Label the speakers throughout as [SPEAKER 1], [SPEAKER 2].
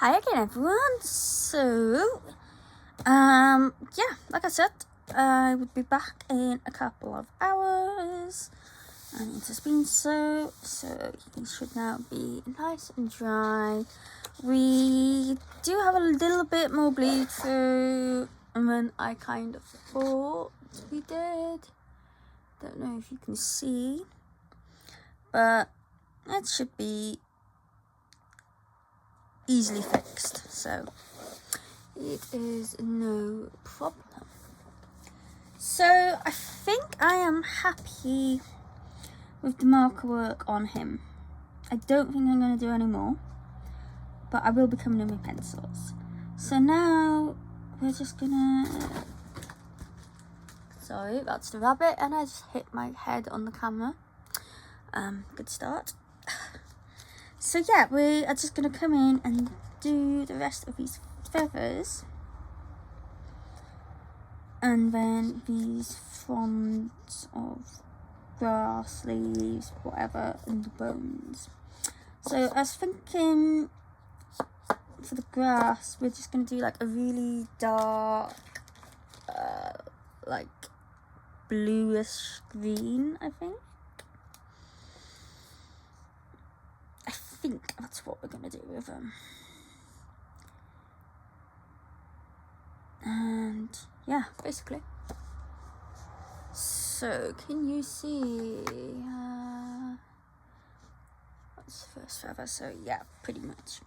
[SPEAKER 1] Hi again, everyone. So, yeah, like I said, I would be back in a couple of hours, and it has been so he should now be nice and dry. We do have a little bit more bleed through than I kind of thought we did. Don't know if you can see, but it should be easily fixed, so it is no problem. So I think I am happy with the marker work on him. I don't think I'm going to do any more, but I will be coming in with pencils. So now we're just gonna, sorry, that's the rabbit, and I just hit my head on the camera. Good start. So yeah, we are just going to come in and do the rest of these feathers. And then these fronds of grass, leaves, whatever, and the bones. So I was thinking for the grass, we're just going to do like a really dark, like bluish green, I think that's what we're going to do with them. And yeah, basically. So can you see that's the first feather? So yeah, pretty much.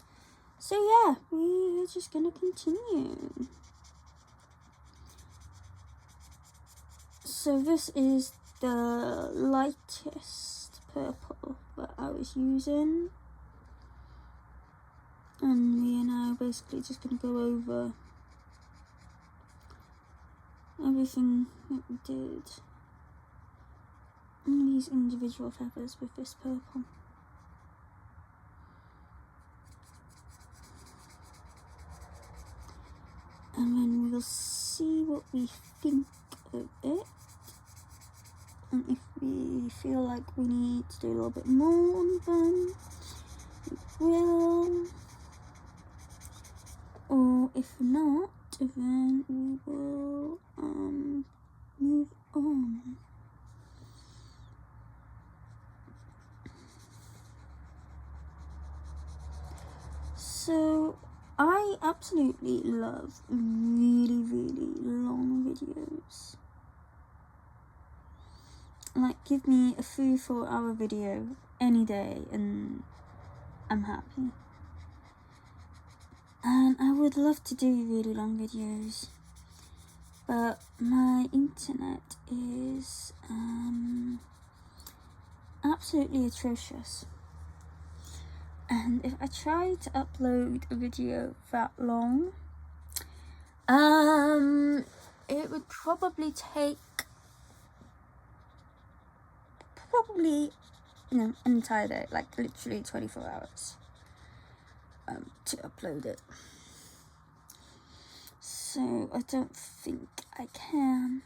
[SPEAKER 1] So yeah, we're just going to continue. So this is the lightest purple that I was using. And we are now basically just going to go over everything that we did on these individual feathers with this purple. And then we'll see what we think of it. And if we feel like we need to do a little bit more on them, we will. Or if not, then we will move on. So I absolutely love really long videos. Like, give me a 3-4 hour video any day and I'm happy. And I would love to do really long videos, but my internet is absolutely atrocious. And if I try to upload a video that long, it would probably take an entire day, like literally 24 hours. To upload it. So I don't think I can.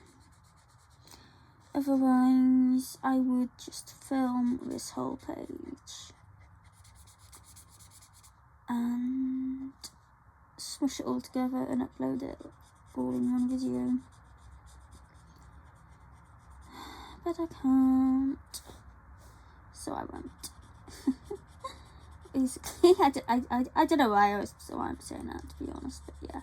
[SPEAKER 1] Otherwise, I would just film this whole page and smush it all together and upload it all in one video. But I can't, so I won't. Basically, I don't know why I'm saying that, to be honest, but yeah.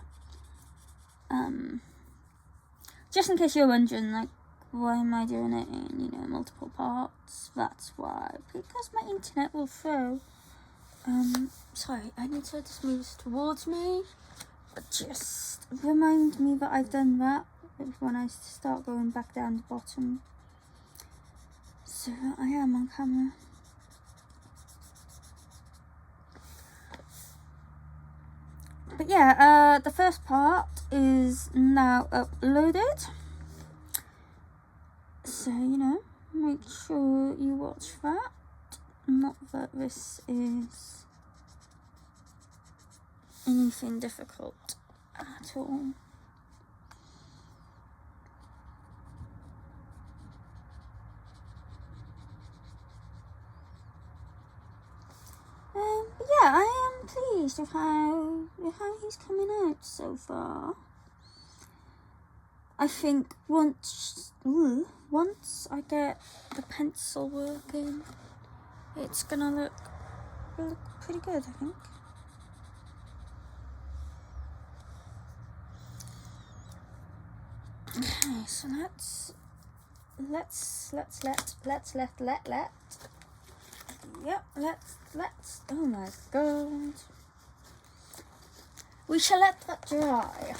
[SPEAKER 1] Just in case you're wondering, like, why am I doing it in, multiple parts? That's why, because my internet will throw. Sorry, I need to just move towards me, but just remind me that I've done that when I start going back down the bottom. So I am on camera. But yeah, the first part is now uploaded. So, make sure you watch that. Not that this is anything difficult at all. But yeah, I am pleased pleased with how he's coming out so far. I think once I get the pencil working, it's gonna look pretty good, I think. Okay, so let's oh my god. We shall let that dry.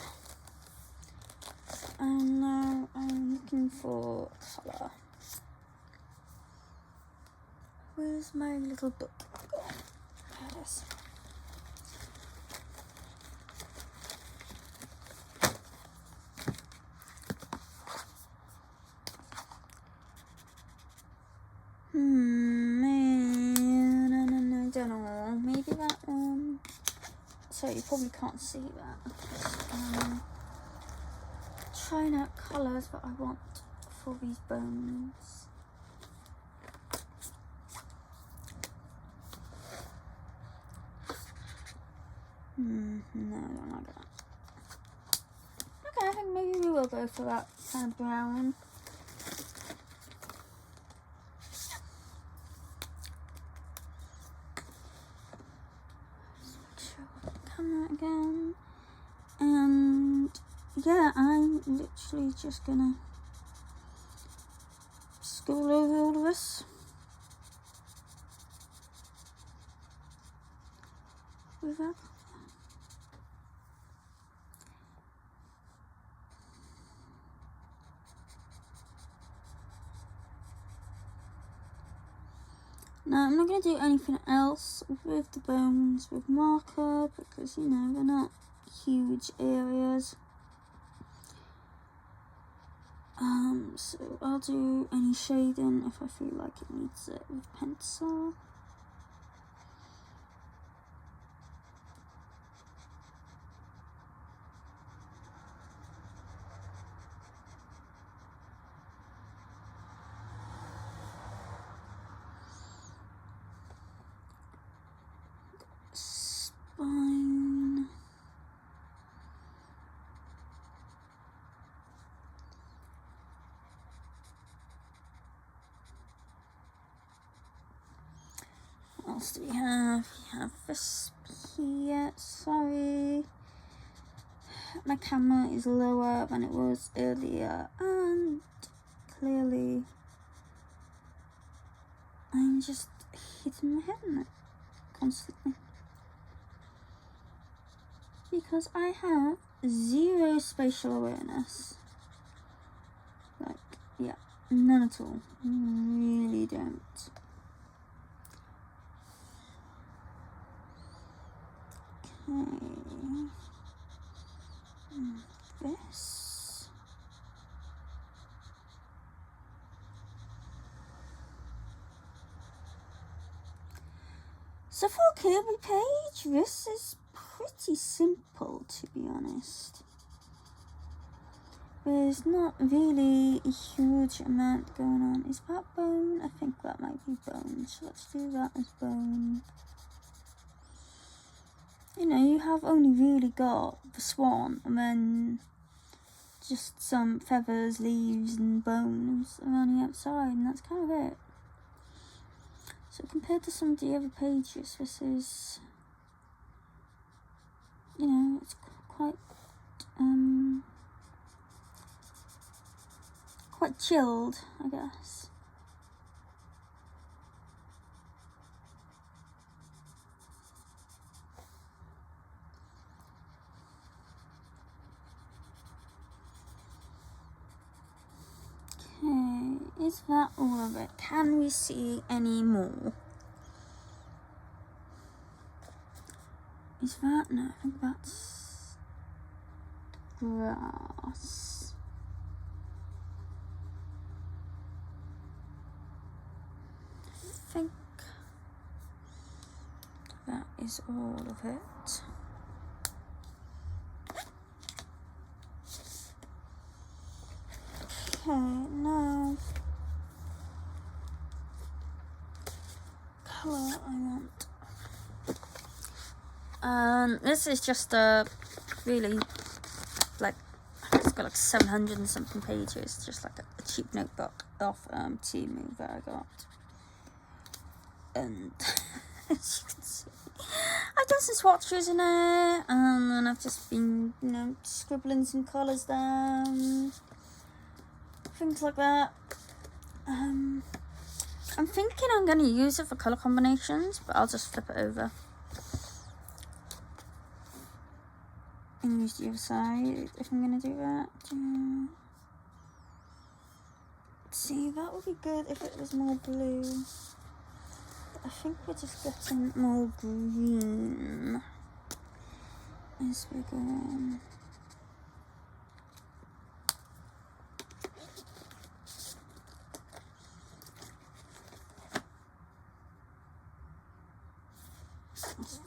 [SPEAKER 1] And now I'm looking for colour. Where's my little book? Oh, there it is. I don't know. Maybe that one. So you probably can't see that. Trying out colours that I want for these bones. No, I don't like that. Okay, I think maybe we will go for that kind of brown. Camera again, and yeah, I'm literally just gonna school over all of this with that. Now I'm not going to do anything else with the bones with marker because, you know, they're not huge areas. So I'll do any shading if I feel like it needs it with pencil. Spine. What else do we have? We have this here. Sorry. My camera is lower than it was earlier, and clearly I'm just hitting my head in it constantly. Because I have zero spatial awareness. Like, yeah, none at all. Really don't. Okay. This. So for a Kerby page, this is pretty simple, to be honest. There's not really a huge amount going on. Is that bone? I think that might be bone. So let's do that as bone. You know, you have only really got the swan and then just some feathers, leaves and bones around the outside, and that's kind of it. So compared to some of the other pages, this is, you know, it's quite quite chilled, I guess. Okay, is that all of it? Can we see any more? Is that? No, I think that's grass. I think that is all of it. Okay, now colour I want. This is just a really, like, it's got like 700 and something pages, just like a cheap notebook off Temu that I got. And as you can see, I've done some swatches in it, and I've just been, you know, scribbling some colours down, things like that. I'm thinking I'm going to use it for colour combinations, but I'll just flip it over and use the other side if I'm going to do that. See, that would be good if it was more blue. But I think we're just getting more green as we go on.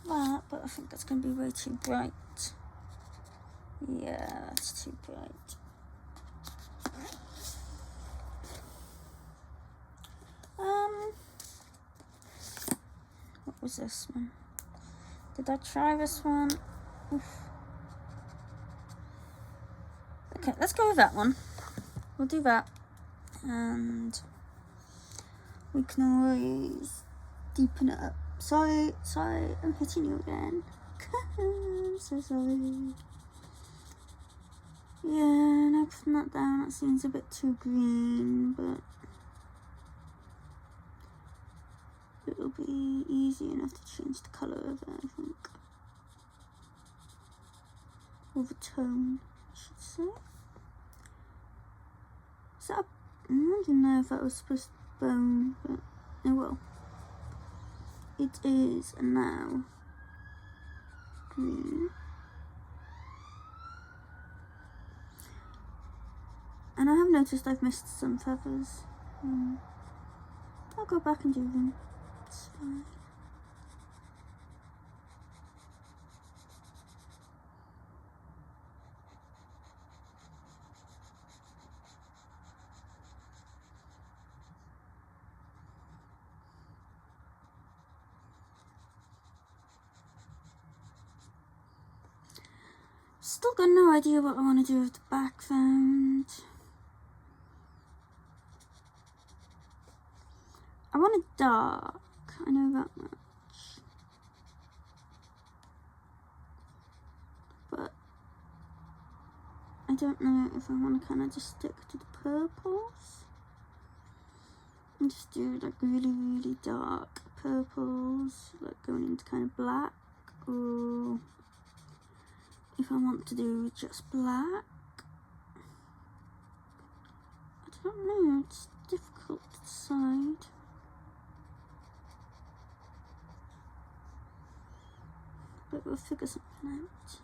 [SPEAKER 1] That, but I think that's going to be way too bright. Yeah, that's too bright. What was this one? Did I try this one? Oof. Okay, let's go with that one. We'll do that, and we can always deepen it up. Sorry, I'm hitting you again. I'm so sorry. Yeah, now putting that down, that seems a bit too green, but it'll be easy enough to change the colour of it, I think. Or the tone, I should say. Is that I don't know if that was supposed to bone, but oh well. It is now green. And I have noticed I've missed some feathers. I'll go back and do them. It's fine. Still got no idea what I want to do with the background. I want it dark, I know that much. But I don't know if I want to kind of just stick to the purples and just do like really, really dark purples, like going into kind of black, or if I want to do just black. I don't know, it's difficult to decide. But we'll figure something out.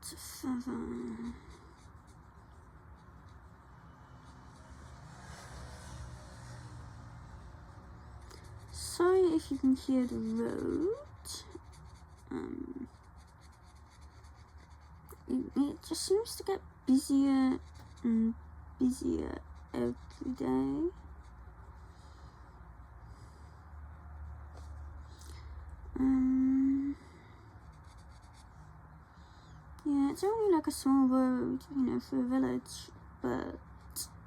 [SPEAKER 1] It's a feather. Sorry if you can hear the road. It just seems to get busier and busier every day. Yeah, it's only like a small road, you know, for a village, but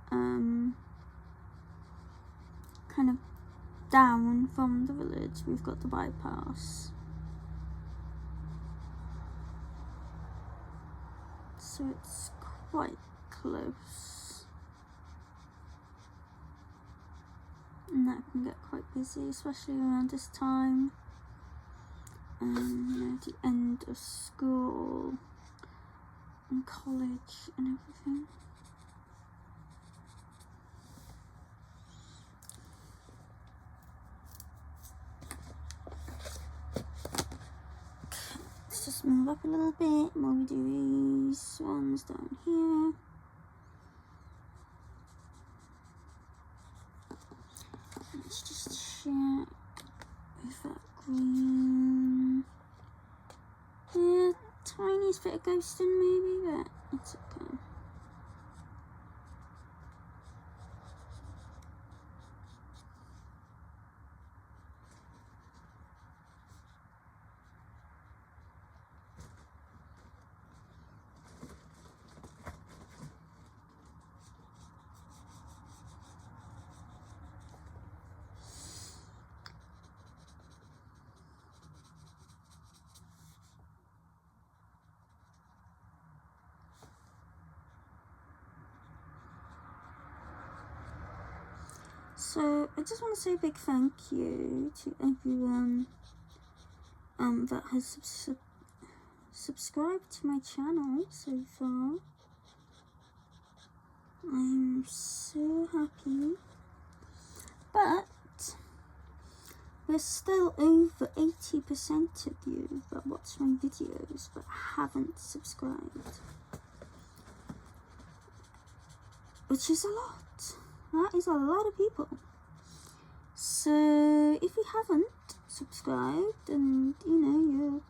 [SPEAKER 1] kind of down from the village we've got the bypass. so it's quite close. And that can get quite busy, especially around this time. You know, the end of school and college and everything. Let's just move up a little bit while we do these swans down here. Let's just check if that green, yeah, tiniest bit of ghosting maybe, but it's okay. So I just want to say a big thank you to everyone that has subscribed to my channel so far. I'm so happy, but there's still over 80% of you that watch my videos but haven't subscribed, which is a lot. That is a lot of people. So if you haven't subscribed and you know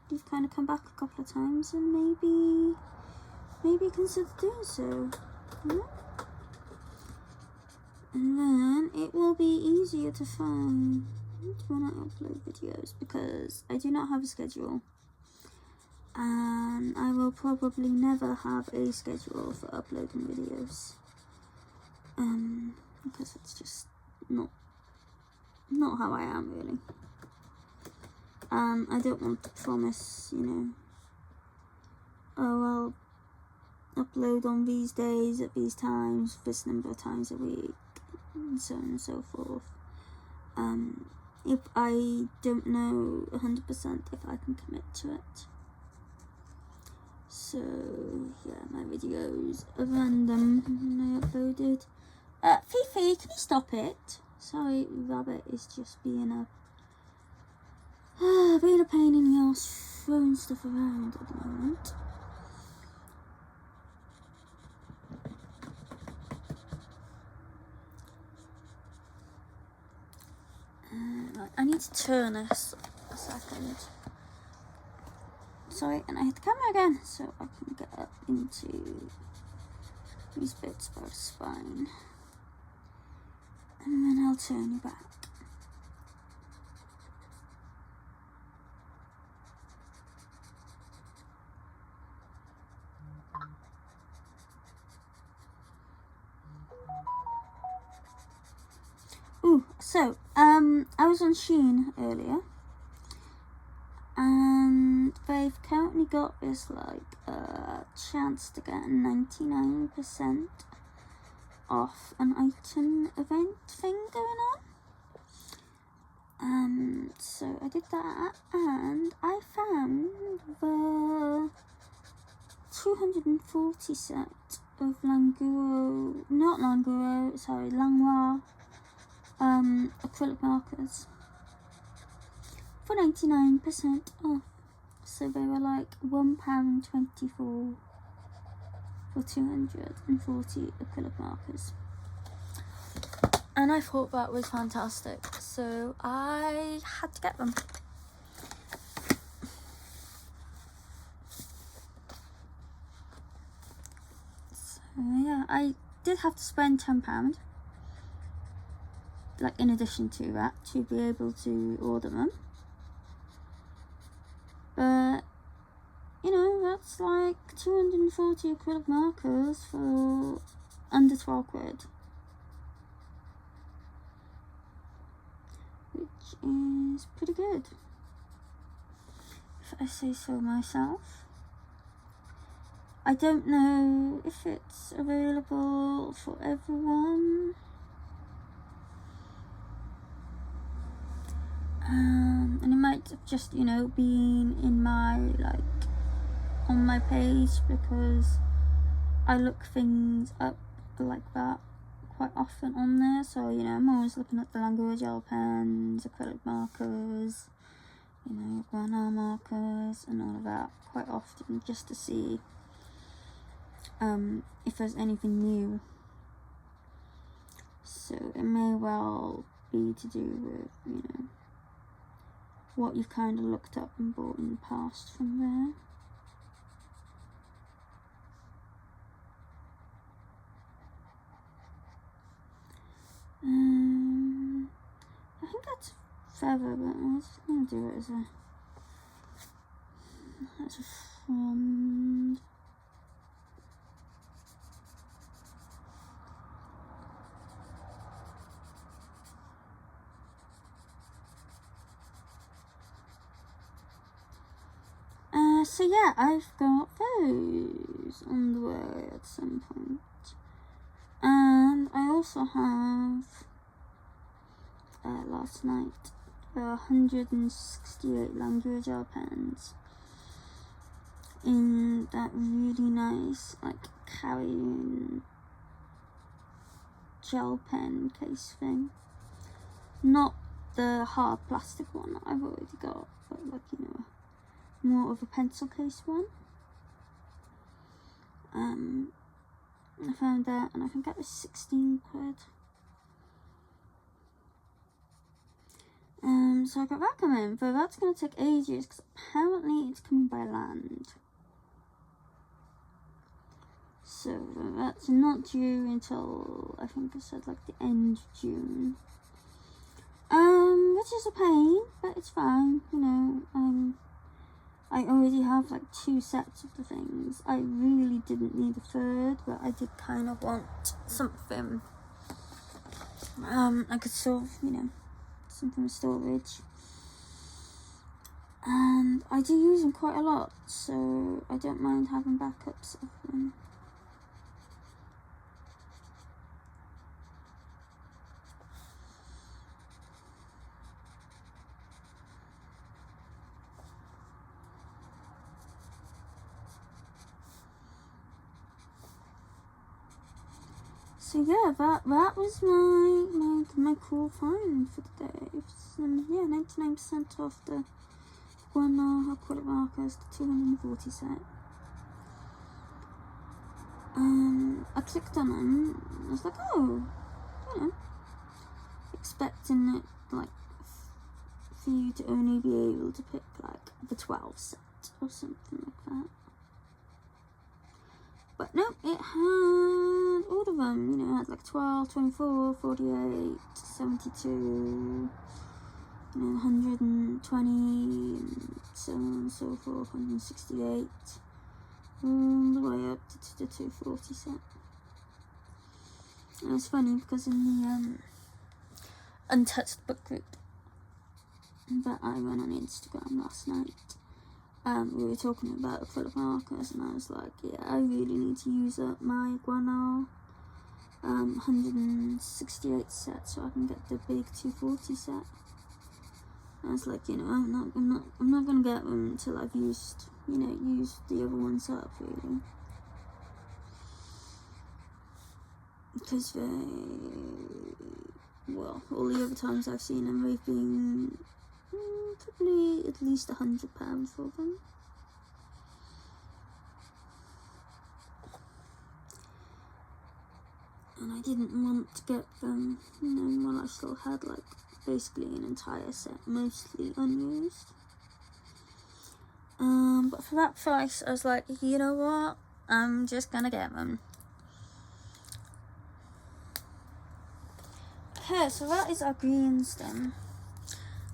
[SPEAKER 1] you've kind of come back a couple of times, and maybe consider doing so. Yeah. And then it will be easier to find when I upload videos, because I do not have a schedule, and I will probably never have a schedule for uploading videos. Because it's just not how I am, really. I don't want to promise, you know, oh, I'll upload on these days at these times, this number of times a week, and so on and so forth. If I don't know 100% if I can commit to it. So yeah, my videos are random and I uploaded. Fifi, can you stop it? Sorry, Rabbit is just being a pain in the ass, throwing stuff around at the moment. Right, I need to turn this a second. Sorry, and I hit the camera again, so I can get up into these bits by the spine. And then I'll turn you back. Ooh, so, I was on Shein earlier, and they've currently got this, like, chance to get 99% off an item event thing going on. So I did that, and I found the 240 set of Langua acrylic markers for 99% off. So they were like £1.24 for 240 acrylic markers. And I thought that was fantastic, so I had to get them. So yeah, I did have to spend £10, like in addition to that, to be able to order them. But you know, that's like 240 acrylic markers for under 12 quid. Which is pretty good, if I say so myself. I don't know if it's available for everyone. And it might have just, you know, been in my, like, on my page, because I look things up like that quite often on there. So, you know, I'm always looking at the Langua gel pens, acrylic markers, you know, guano markers and all of that quite often, just to see if there's anything new. So it may well be to do with, you know, what you've kind of looked up and bought in the past from there. I think that's feather, but I'm just gonna do it as a frond. So yeah, I've got those on the way at some point. And I also have, last night, 168 Langua gel pens in that really nice, like, carrying gel pen case thing. Not the hard plastic one that I've already got, but, like, you know, more of a pencil case one. I found that, and I think that was 16 quid. So I got that coming, but that's going to take ages, because apparently it's coming by land. So that's not due until, I think I said, like, the end of June. Which is a pain, but it's fine, you know. I already have, like, 2 sets of the things. I really didn't need a third, but I did kind of want something, I could sort of, you know, something with storage. And I do use them quite a lot, so I don't mind having backups of them. So yeah, that was my cool find for the day. Yeah, 99% off the one acrylic markers, the 240 set. I clicked on them. I was like, oh, you know, expecting it, like, for you to only be able to pick, like, the 12 set or something like that. But no, it had all of them, you know, it had like 12, 24, 48, 72, you know, 120, and so on and so forth, 168, all the way up to the 240 set. And it's funny because in the Untouched book group that I ran on Instagram last night, we were talking about acrylic markers, and I was like, yeah, I really need to use up my guano 168 set so I can get the big 240 set. I was like, you know, I'm not gonna get them until I've used the other ones up, really, because well, all the other times I've seen them, they've been probably at least £100 for them. And I didn't want to get them, you know, while I still had, like, basically an entire set, mostly unused. But for that price, I was like, you know what, I'm just gonna get them. Okay, so that is our green stem.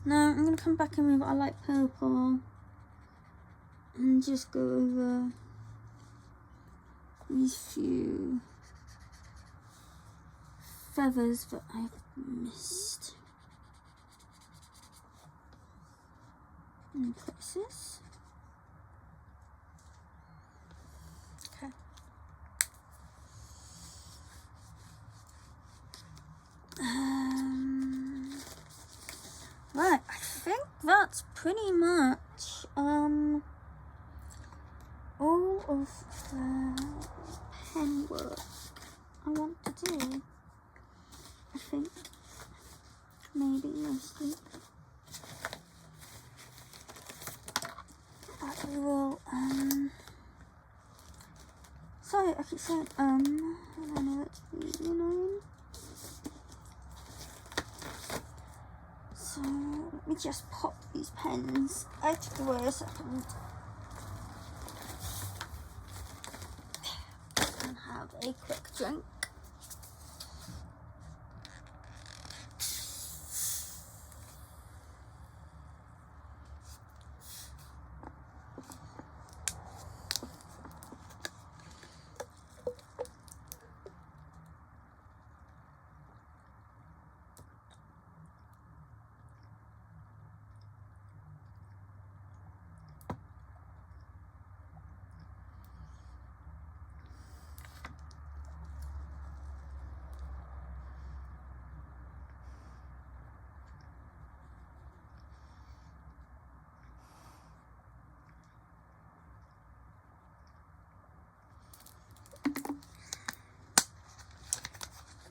[SPEAKER 1] Now I'm going to come back in with a light purple and just go over these few feathers that I've missed in places. Okay. pretty much all of the pen work I want to do. I think maybe mostly. But we will sorry, I keep saying and I know that's really annoying. So let me just pop these pens out of the way a second and have a quick drink.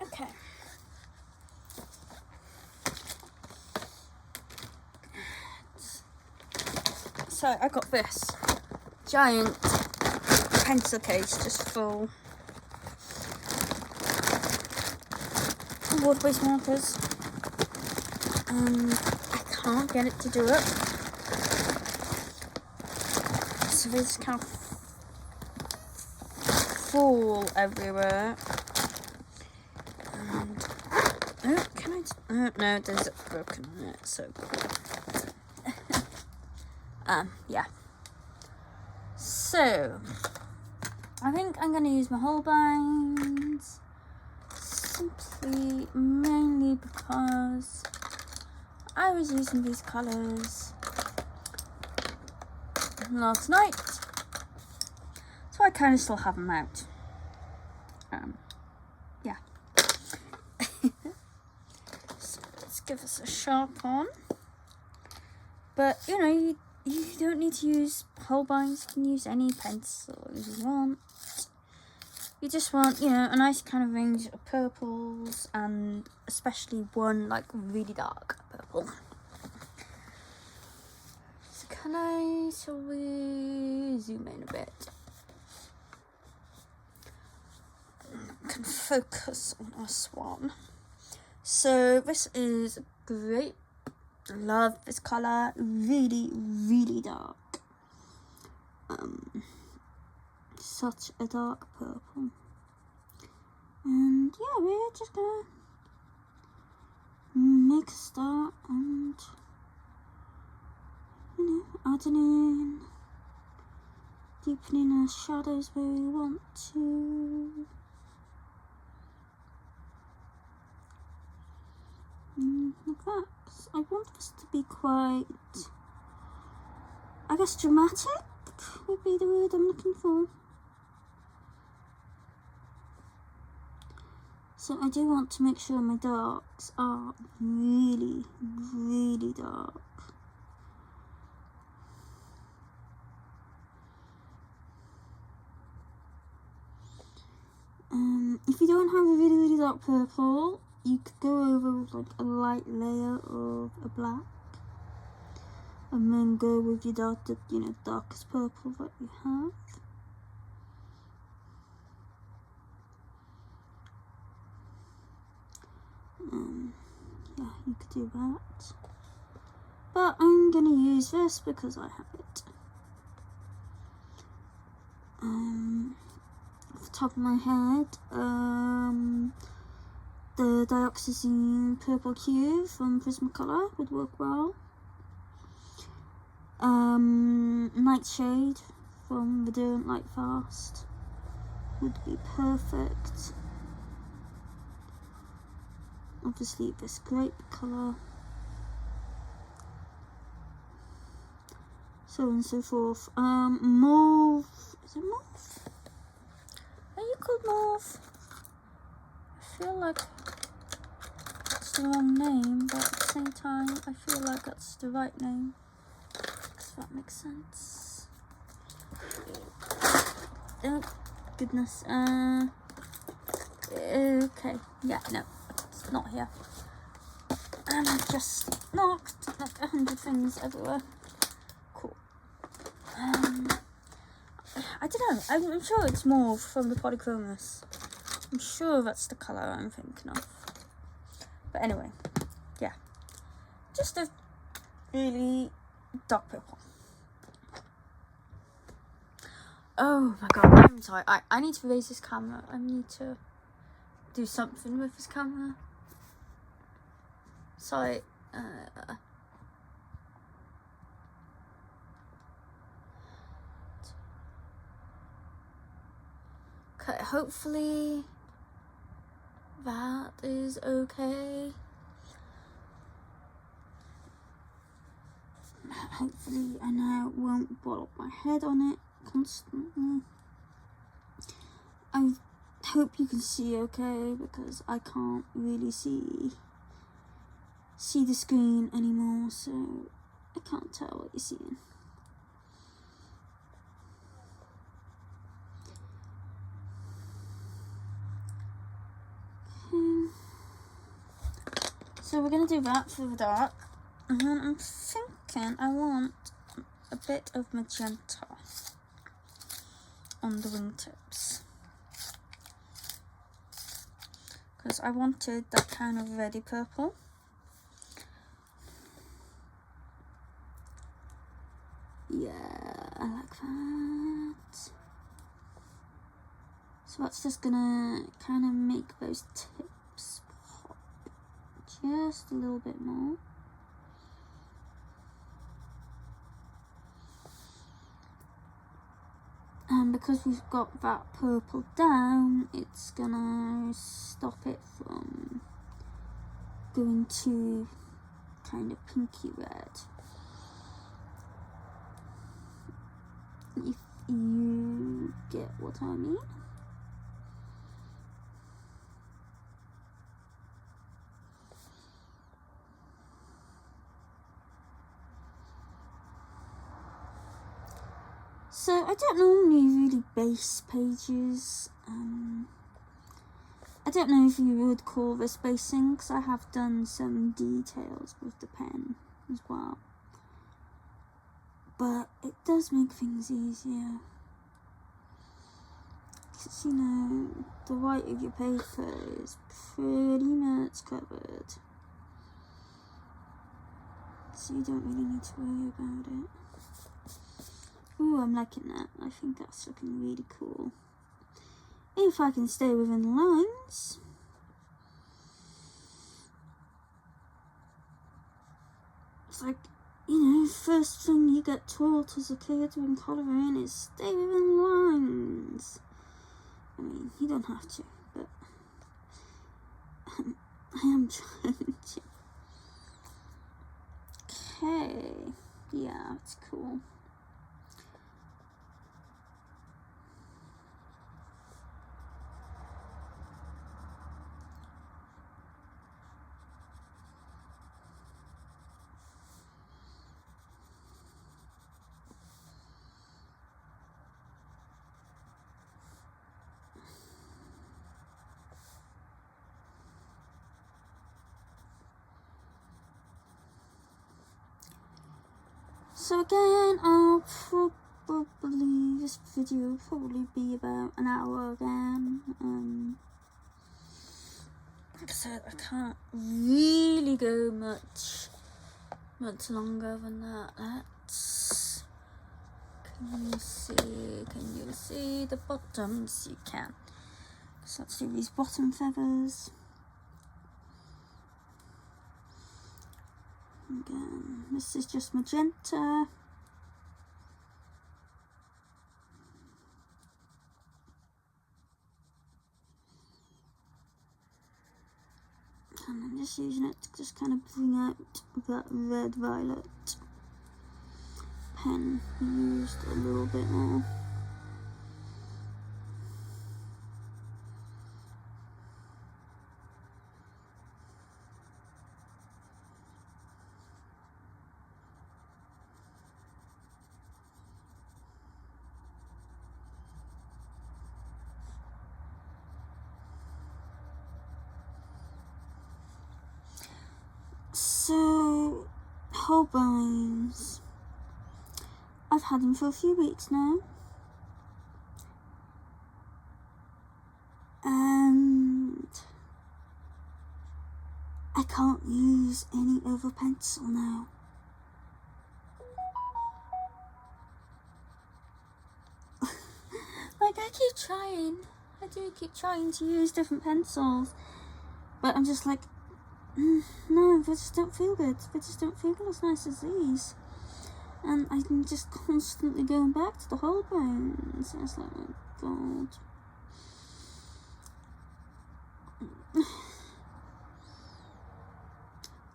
[SPEAKER 1] Okay. So I got this giant pencil case just full of water-based markers, and I can't get it to do it. So they just kind of fall everywhere. And oh, can I? Oh no, there's a broken on it. So cool. Yeah. So I think I'm gonna use my Holbeins simply mainly because I was using these colours last night, so I kind of still have them out. Yeah. So let's give this a sharp on. But you know, you don't need to use Holbeins. You can use any pencil you want. You just want, you know, a nice kind of range of purples, and especially one like really dark purple. So shall we zoom in a bit? Can focus on our swan. So this is great. Love this colour, really, really dark. Such a dark purple. And yeah, we're just gonna make a start and, you know, adding in, deepening our shadows where we want to. Like that. I want this to be quite, I guess, dramatic would be the word I'm looking for. So I do want to make sure my darks are really, really dark. If you don't have a really, really dark purple, you could go over with like a light layer of a black, and then go with your darkest purple that you have. Yeah, you could do that. But I'm gonna use this because I have it. Off the top of my head, the dioxazine purple cube from Prismacolor would work well. Nightshade from the Don't Light Fast would be perfect. Obviously this grape colour, so on and so forth. Mauve, is it mauve? Are you called mauve? I feel like it's the wrong name, but at the same time I feel like that's the right name. if that makes sense. Oh, goodness. Okay. Yeah, no, it's not here. And I just knocked like 100 things everywhere. Cool. I don't know. I'm sure it's more from the polychromos. I'm sure that's the colour I'm thinking of. But anyway, yeah. Just a really dark purple. Oh my god, I'm sorry. I need to raise this camera. I need to do something with this camera. Sorry. Okay, hopefully that is okay. Hopefully I now won't ball up my head on it constantly. I hope you can see okay, because I can't really see the screen anymore, so I can't tell what you're seeing. Okay. So we're gonna do that for the dark, and then I'm thinking I want a bit of magenta on the wingtips, because I wanted that kind of reddy purple. Yeah, I like that. So that's just gonna kind of make those tips pop just a little bit more. And because we've got that purple down, it's gonna stop it from going too kind of pinky red. If you get what I mean. So I don't normally really base pages. I don't know if you would call this basing, because I have done some details with the pen as well. But it does make things easier. Because, you know, the white of your paper is pretty much covered. So you don't really need to worry about it. Ooh, I'm liking that. I think that's looking really cool. If I can stay within the lines. It's like, you know, first thing you get taught as a kid when colouring is stay within the lines. I mean, you don't have to, but I am trying to. Okay, yeah, it's cool. So again, this video will probably be about an hour again. Like I said, I can't really go much longer than that. Can you see the bottoms? You can. So let's do these bottom feathers. Again, this is just magenta. And I'm just using it to just kind of bring out that red violet pen used a little bit more. Holbeins. I've had them for a few weeks now. And I can't use any other pencil now. Like, I keep trying. I do keep trying to use different pencils. But I'm just like, no, they just don't feel good. They just don't feel as nice as these. And I'm just constantly going back to the Holbeins. It's like, oh god.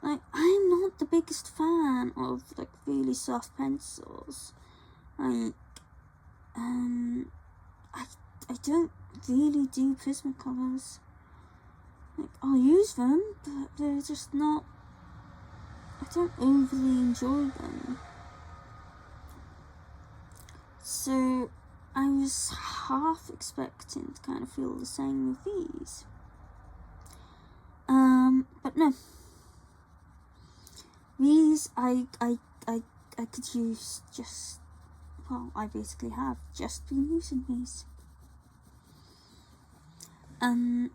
[SPEAKER 1] Like, I'm not the biggest fan of like really soft pencils. Like, I don't really do Prismacolors. Like, I'll use them, but they're just not. I don't overly enjoy them. So I was half expecting to kind of feel the same with these. But no. These I could use just, well, I basically have just been using these. I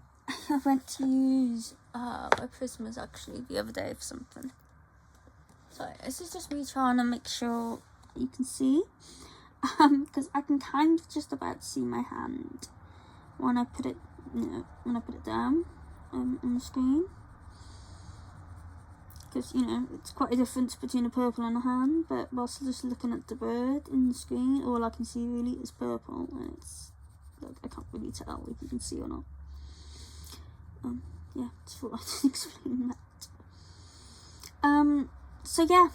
[SPEAKER 1] went to use my Prismas actually the other day for something. So this is just me trying to make sure you can see. Because I can kind of just about see my hand when I put it, when I put it down on the screen. Because, it's quite a difference between a purple and a hand, but whilst just looking at the bird in the screen, all I can see really is purple, and it's, like, I can't really tell if you can see or not. Yeah, just thought I'd explain that. So yeah,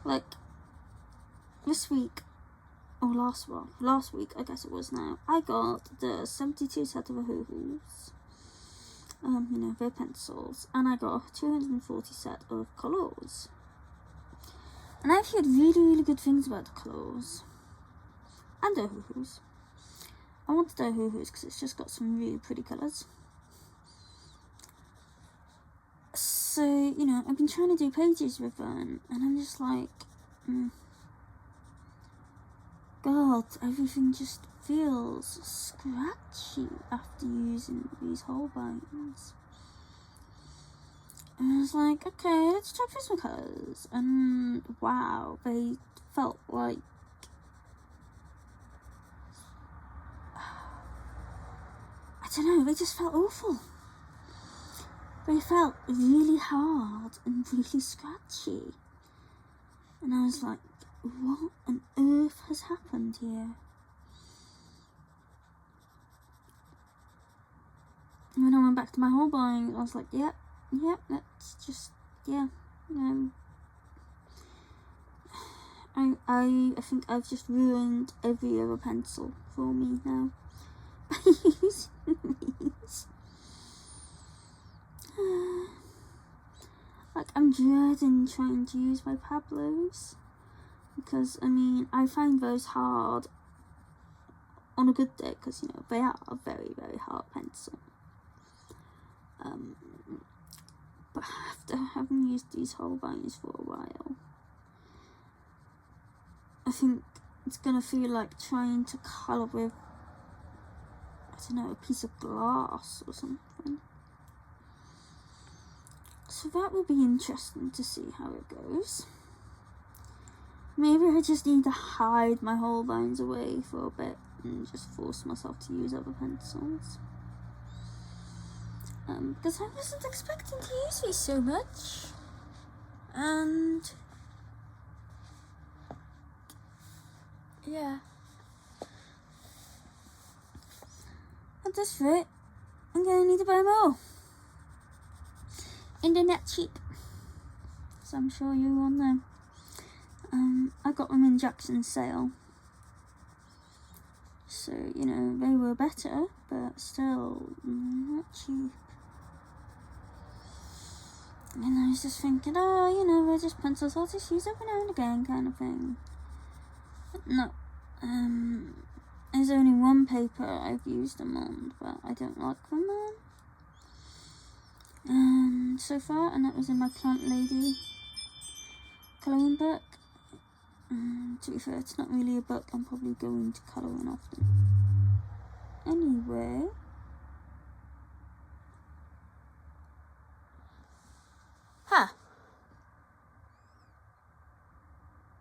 [SPEAKER 1] like, this week, or last week, I guess it was now, I got the 72 set of Hoo-Hoos. Their pencils, and I got a 240 set of colours. And I've heard really, really good things about the colours. And their Hoo-Hoos. I wanted their Hoo-Hoos because it's just got some really pretty colours. So, I've been trying to do pages with them, and I'm just like, God, everything just feels scratchy after using these Holbeins. And I was like, okay, let's try Prismacolors. And wow, they felt like, I don't know, they just felt awful. They felt really hard and really scratchy. And I was like, what on earth has happened here? And when I went back to my Holbein, I was like, yep, that's just, yeah. I think I've just ruined every other pencil for me now by using these. Like, I'm dreading trying to use my Pablos, because, I find those hard on a good day, because, they are a very, very hard pencil. But after having used these Holbeins for a while, I think it's gonna feel like trying to colour with, I don't know, a piece of glass or something. So that will be interesting to see how it goes. Maybe I just need to hide my Holbeins away for a bit and just force myself to use other pencils. Because I wasn't expecting to use these so much. And yeah. At this rate, I'm gonna need to buy more. And they're not cheap, as I'm sure you all know. I got them in Jackson's sale. So, they were better, but still not cheap. And I was just thinking, they're just pencils, I'll just use every now and again kind of thing. But no. There's only one paper I've used them on, but I don't like them on. so far, and that was in my Plant Lady colouring book. To be fair, it's not really a book I'm probably going to colour in often. Anyway,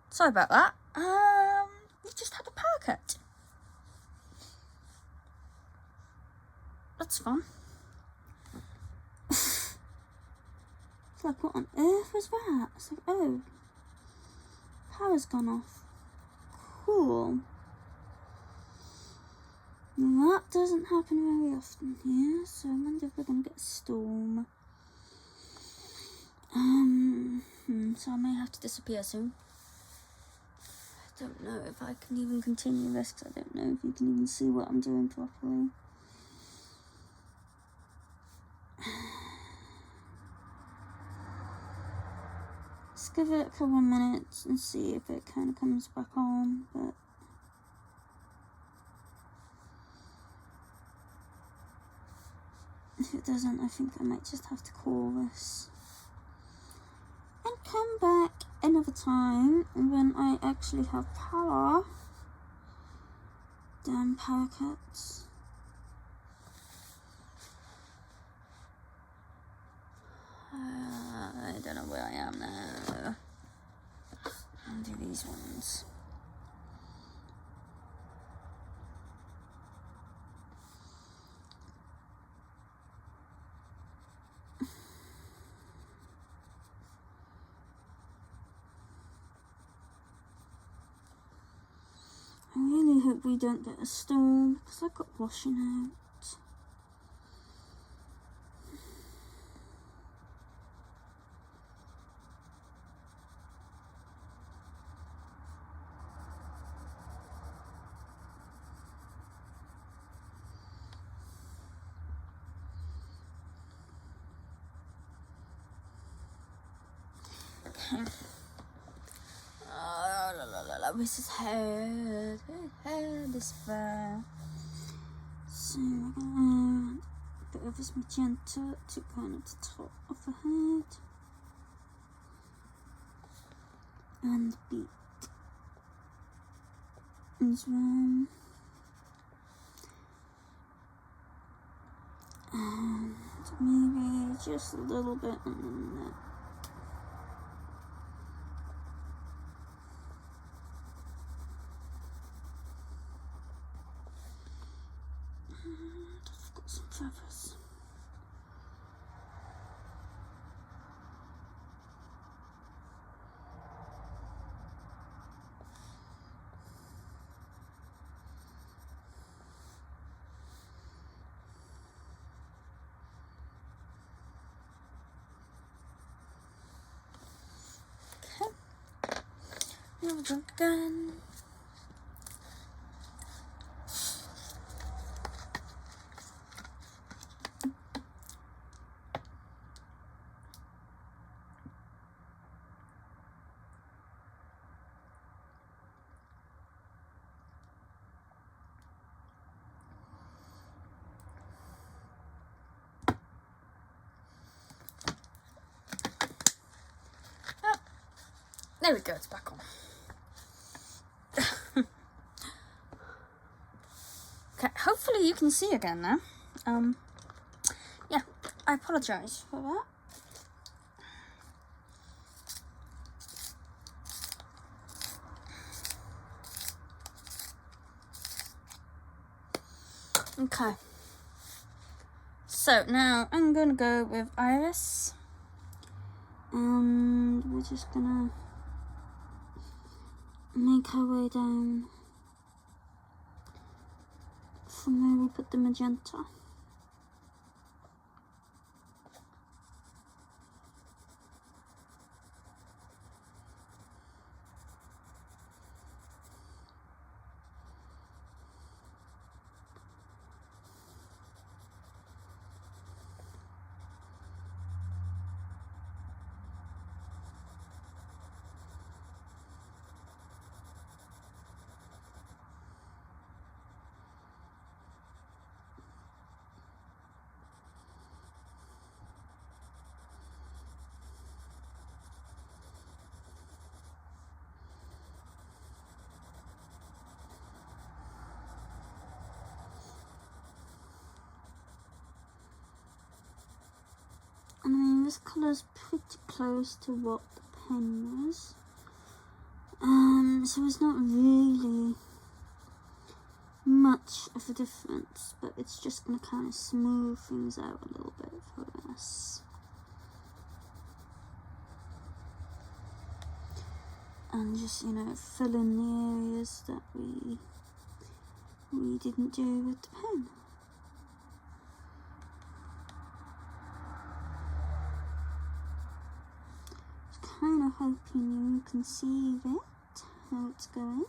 [SPEAKER 1] sorry about that. We just had a power cut. That's fun. It's like, what on earth was that? It's like, oh, power's gone off. Cool. That doesn't happen very often here, so I wonder if we're going to get a storm. So I may have to disappear soon. I don't know if I can even continue this, because I don't know if you can even see what I'm doing properly. Let's give it a couple of minutes and see if it kind of comes back on, but if it doesn't, I think I might just have to call this and come back another time when I actually have power. Damn power cuts. I don't know where I am now. I'll do these ones. I really hope we don't get a storm, because I've got washing out. Okay. This is head is fair. So we're gonna add a bit of this magenta to kind of the top of the head and the beak as well. And maybe just a little bit on the neck. I've got some feathers. Okay. Now we're drunk again. There we go, it's back on. Okay, hopefully you can see again now. Yeah, I apologise for that. Okay. So now I'm gonna go with Iris. And we're just gonna make our way down from where we put the magenta. this colour's pretty close to what the pen was. So it's not really much of a difference, but it's just going to kind of smooth things out a little bit for us. And just, you know, fill in the areas that we didn't do with the pen. Just kind of hoping you can see it, how it's going.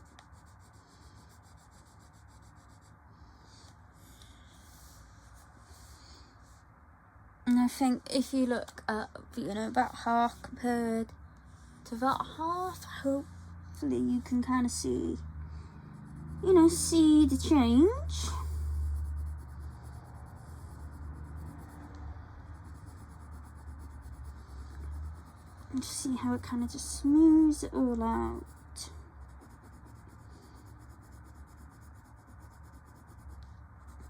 [SPEAKER 1] And I think if you look at, you know, about half compared to that half, hopefully you can kind of see, you know, see the change. And just see how it kind of just smooths it all out.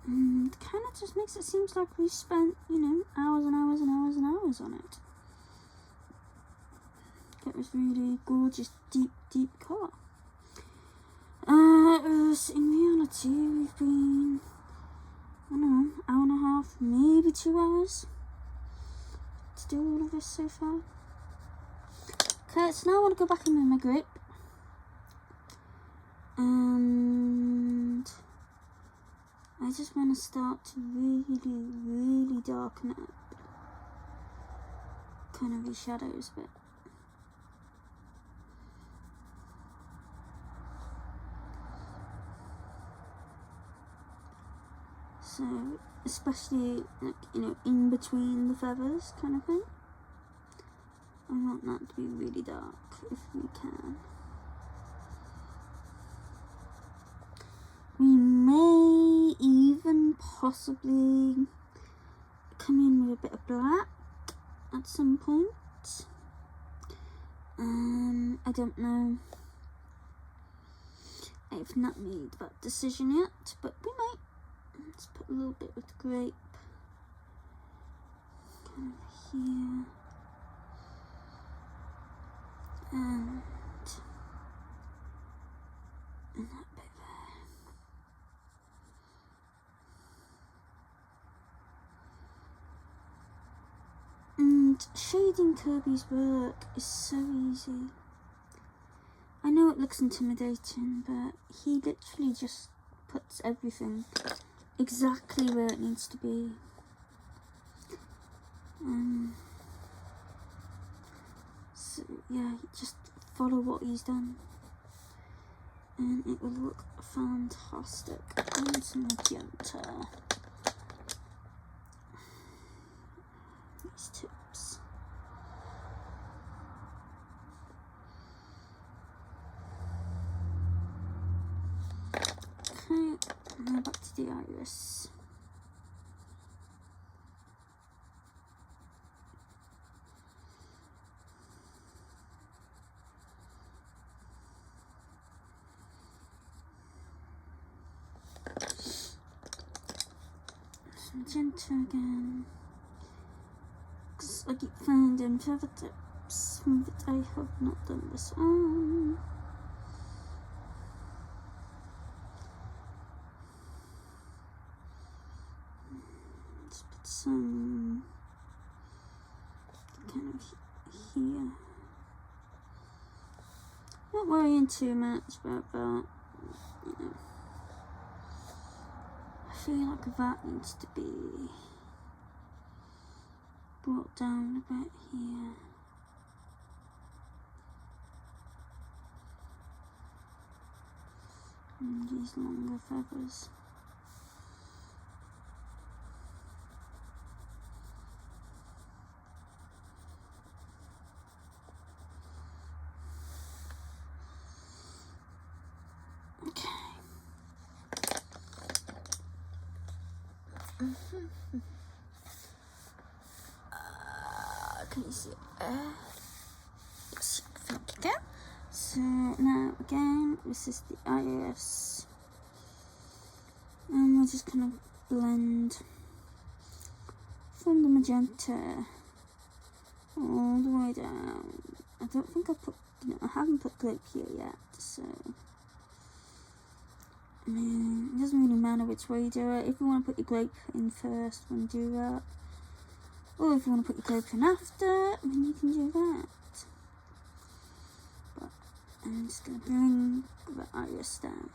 [SPEAKER 1] And kind of just makes it seem like we spent, you know, hours and hours and hours and hours on it. Get this really gorgeous, deep colour. Whereas in reality, we've been, I don't know, hour and a half, maybe 2 hours to do all of this so far. Okay, so now I want to go back in with my grip. And I just want to start to really darken up kind of these shadows a bit. So, especially, like, you know, in between the feathers kind of thing. I want that to be really dark if we can. We may even possibly come in with a bit of black at some point. I don't know. I've not made that decision yet, but we might. Let's put a little bit with grape kind of here. And that bit there. And shading Kerby's work is so easy. I know it looks intimidating, but he literally just puts everything exactly where it needs to be. So yeah, just follow what he's done and it will look fantastic. And some magenta. These tips. Okay, now back to the iris. Magenta again, because I keep finding feather tips that I have not done this on. Let's put some kind of here. Not worrying too much about that, you know. I feel like that needs to be brought down a bit here. And these longer feathers. Okay. Can you see it? Yes, I think you can. So now again, this is the iris, and we're just gonna blend from the magenta all the way down. I don't think I put, I haven't put grape here yet, so I mean, it doesn't really matter which way you do it. If you want to put your grape in first, then do that. Or if you want to put your grape in after, then you can do that. But I'm just going to bring the iris down.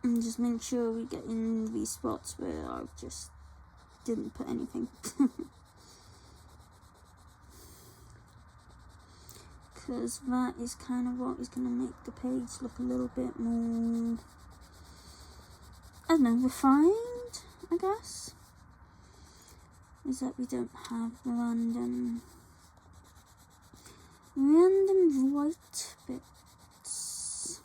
[SPEAKER 1] And just make sure we get in these spots where I just didn't put anything. Because that is kind of what is going to make the page look a little bit more, I don't know, refined, I guess. Is that we don't have random white bits.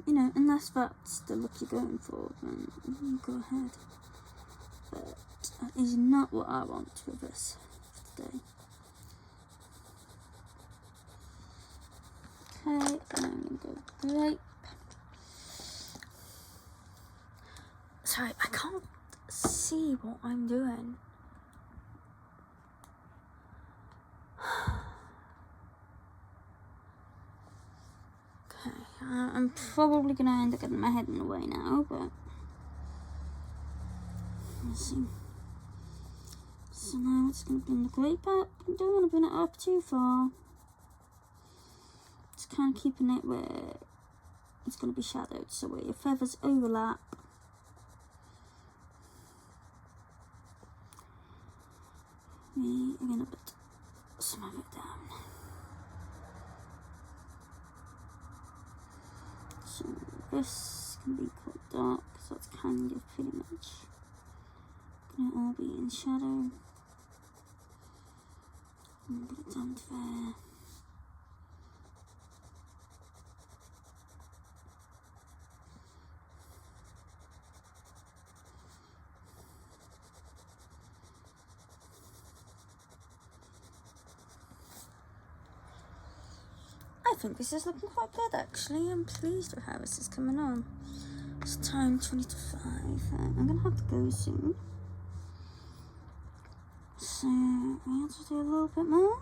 [SPEAKER 1] You know, unless that's the look you're going for, then you go ahead. But that is not what I want for this today. Okay, and I'm going to go grape. Sorry, I can't see what I'm doing. Okay, I'm probably going to end up getting my head in the way now, but let's see. So now it's going to bring the grape up. I don't want to bring it up too far. Just kind of keeping it where it's going to be shadowed, so where your feathers overlap. We are going to put some of it down. So this can be quite dark, so that's kind of pretty much going to all be in shadow. And put it down to there. I think this is looking quite good actually. I'm pleased with how this is coming on. It's time 20 to 5. I'm going to have to go soon. So we have to do a little bit more.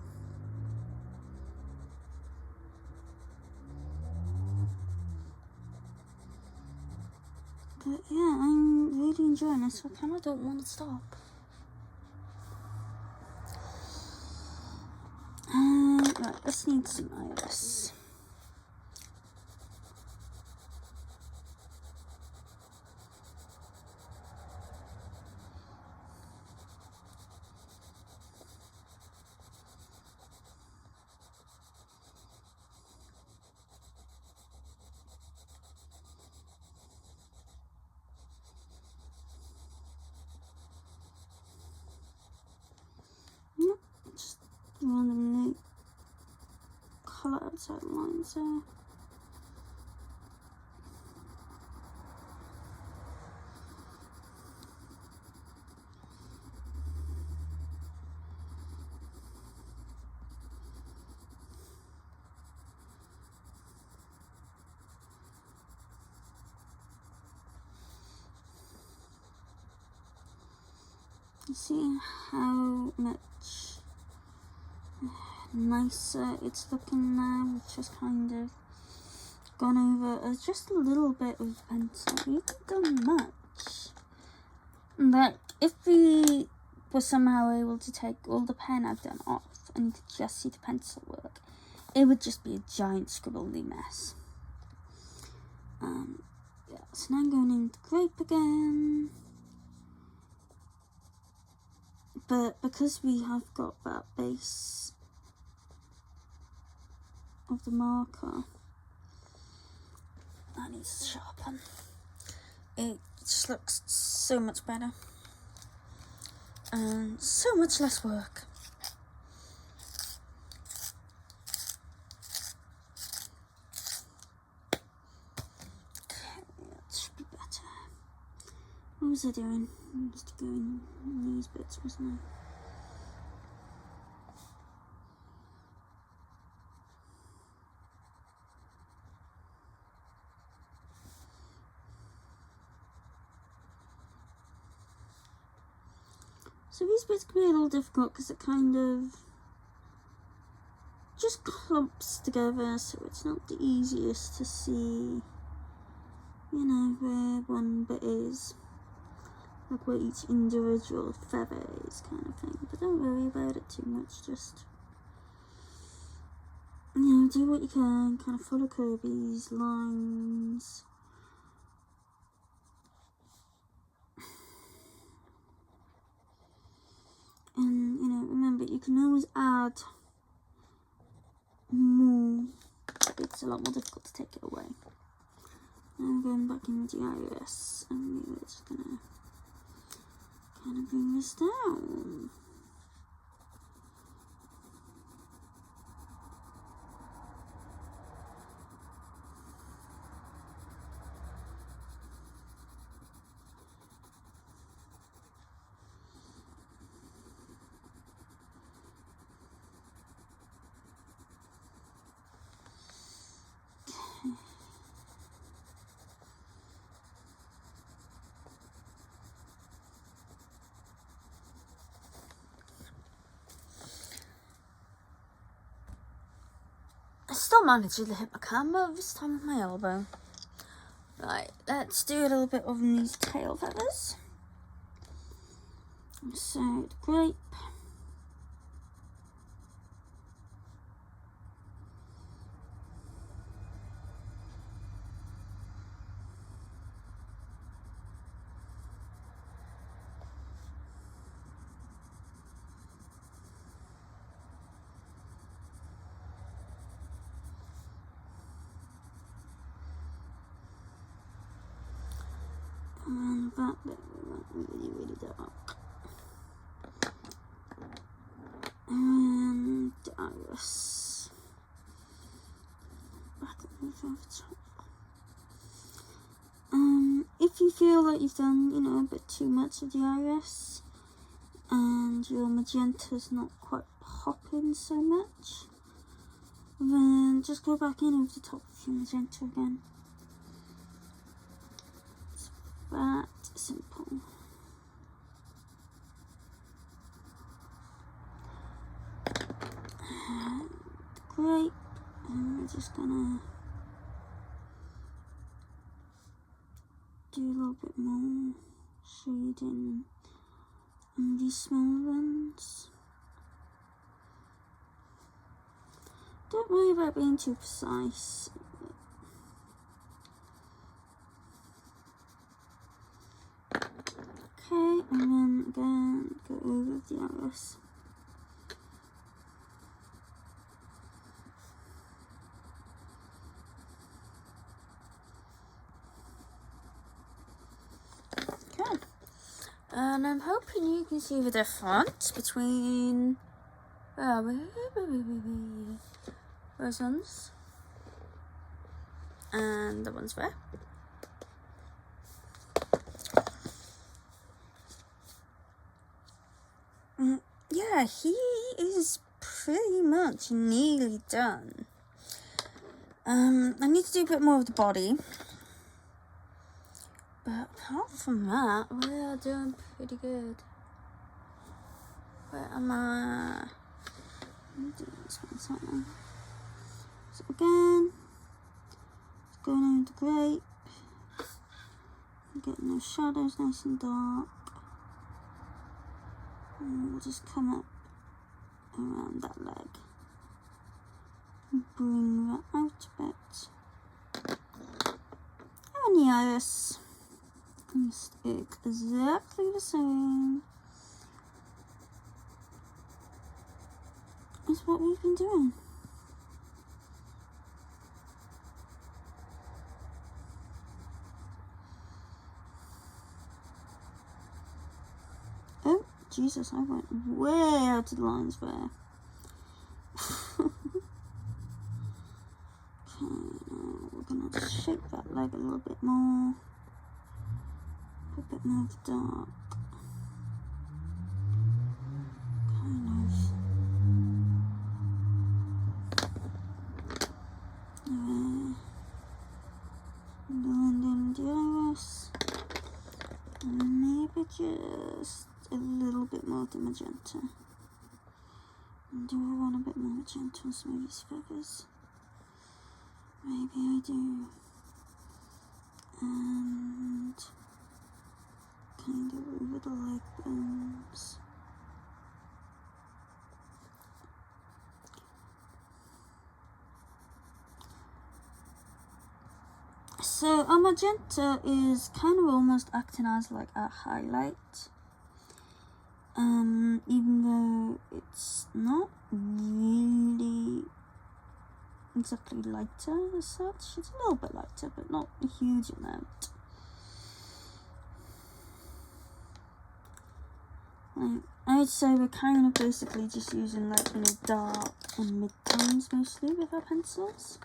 [SPEAKER 1] But yeah, I'm really enjoying this. I kind of don't want to stop. Right, let's need some iris. Just randomly colour outside lines there. You see how much nicer it's looking now. It's just kind of gone over just a little bit with pencil. We haven't done much. But if we were somehow able to take all the pen I've done off and you could just see the pencil work, it would just be a giant scribbly mess. Yeah, so now I'm going into grape again. But because we have got that base of the marker, that needs to sharpen. It just looks so much better and so much less work. Okay, that should be better. What was I doing? I was doing these bits, wasn't I? So these bits can be a little difficult because it kind of just clumps together, so it's not the easiest to see, you know, where one bit is, like where each individual feather is, kind of thing. But don't worry about it too much, just, you know, do what you can, kind of follow Kirby's lines. And, you know, remember, you can always add more. It's a lot more difficult to take it away. Now I'm going back in the iris, and we're just gonna kind of bring this down. I still managed to hit my camera, this time with my elbow. Right, let's do a little bit of these tail feathers. So, the grape. And that bit we want really, really dark. And the iris. Back over the top. If you feel like you've done, you know, a bit too much of the iris, and your magenta's not quite popping so much, then just go back in over the top of your magenta again. That simple. Great. And we're just gonna do a little bit more shading on these small ones. Don't worry about being too precise. Okay, and then again, go over the iris. Okay, and I'm hoping you can see the difference between those ones and the ones there. Yeah, he is pretty much nearly done. I need to do a bit more of the body. But apart from that, we are doing pretty good. Where am I? Let me do this one something. So again, just going over the grape. Getting those shadows nice and dark. And we'll just come up around that leg and bring that out a bit. And the iris can stick exactly the same as what we've been doing. Oh, Jesus, I went way out of the lines there. Okay, now we're going to shape that leg a little bit more. a bit more of dark. Kind of. Blend in the iris. And maybe just a little bit more of the magenta. And do I want a bit more magenta on some of his feathers? Maybe I do. And kind of over the leg bones. So a magenta is kind of almost acting as like a highlight. Even though it's not really exactly lighter as such. It's a little bit lighter, but not a huge amount. Like, I would say we're kind of basically just using like, you know, dark and mid-tones mostly with our pencils.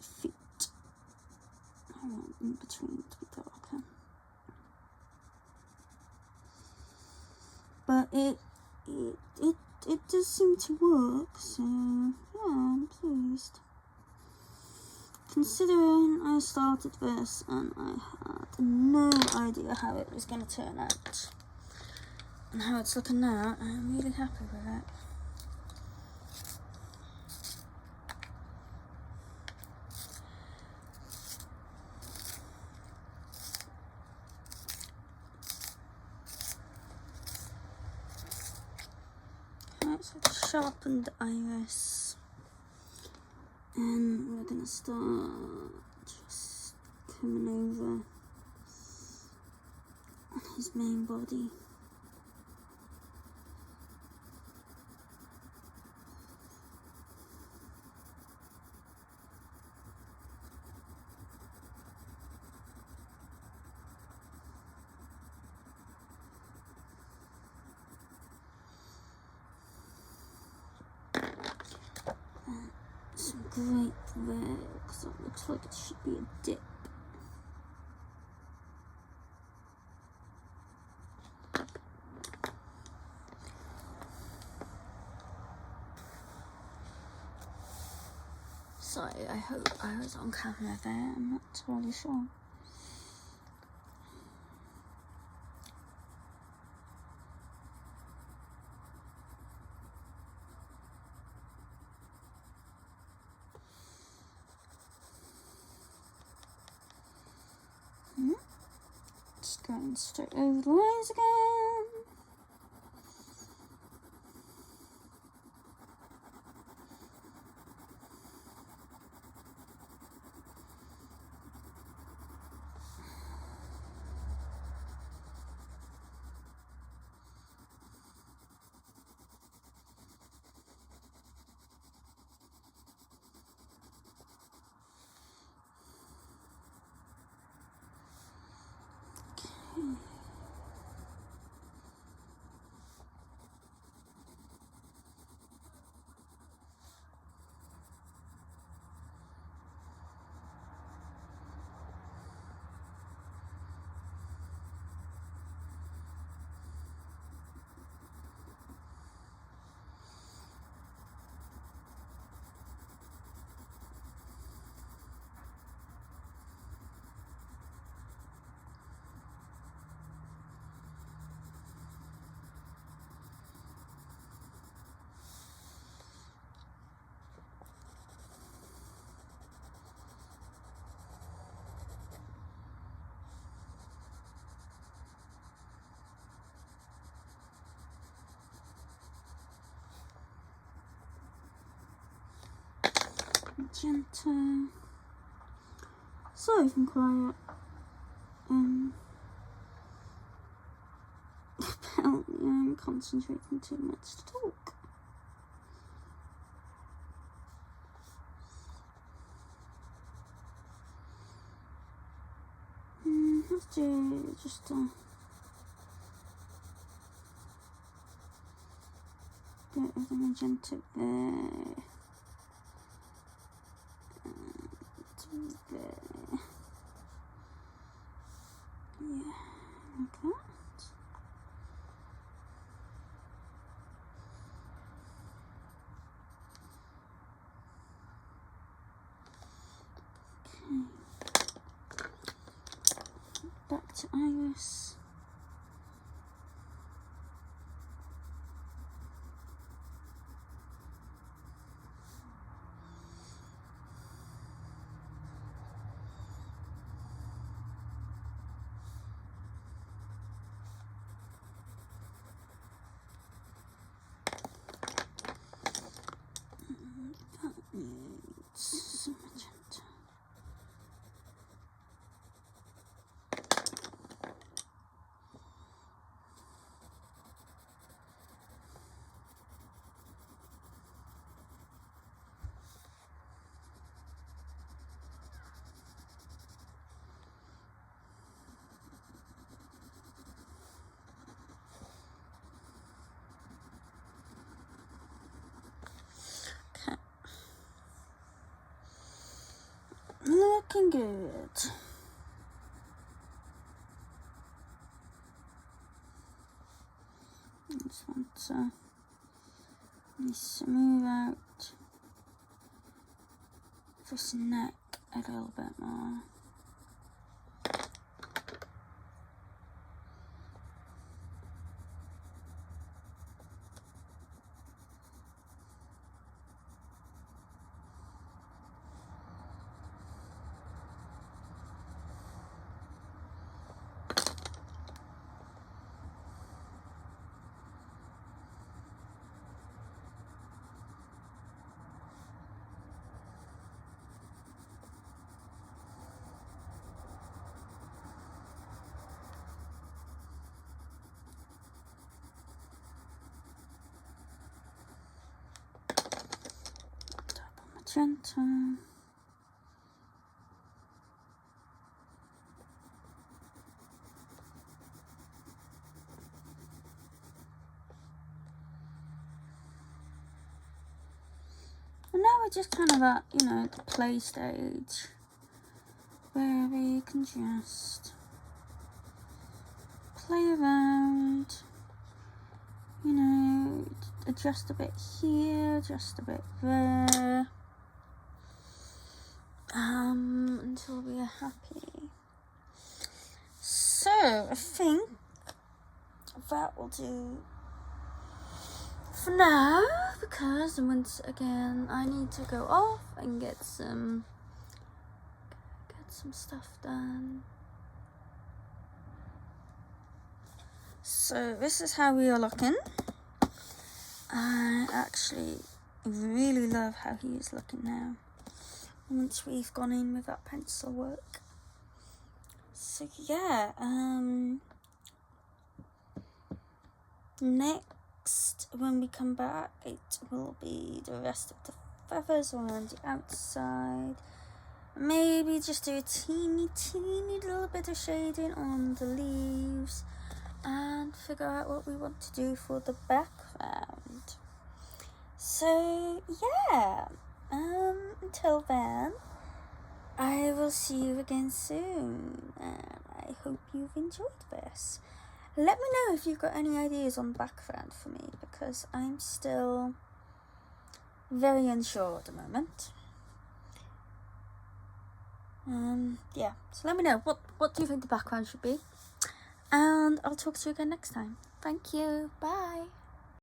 [SPEAKER 1] Feet. I want in between to be darker. But it does seem to work, so yeah, I'm pleased. Considering I started this and I had no idea how it was going to turn out and how it's looking now, I'm really happy with it. So sharpen the iris, and we're gonna start just coming over his main body. Some grape there, because it looks like it should be a dip. Sorry, I hope I was on camera there, I'm not totally sure. Just going straight over the lines again. Magenta. Sorry if I'm quiet. Apparently I'm concentrating too much to talk. Have to just bit of the magenta there. And there. Yeah, like that. Back to iris. That needs some magenta. Looking good. Just want to smooth out this neck a little bit more. Magenta. And now we're just kind of at, you know, the play stage where we can just play around, you know, adjust a bit here, adjust a bit there, until we are happy. So I think that will do for now, because once again I need to go off and get some stuff done. So this is how we are looking. I actually really love how he is looking now, once we've gone in with that pencil work. So yeah, next when we come back, it will be the rest of the feathers around the outside. Maybe just do a teeny little bit of shading on the leaves, and figure out what we want to do for the background. So yeah, until then, I will see you again soon, and I hope you've enjoyed this. Let me know if you've got any ideas on background for me, because I'm still very unsure at the moment. Yeah, so let me know, what do you think the background should be? And I'll talk to you again next time. Thank you. Bye.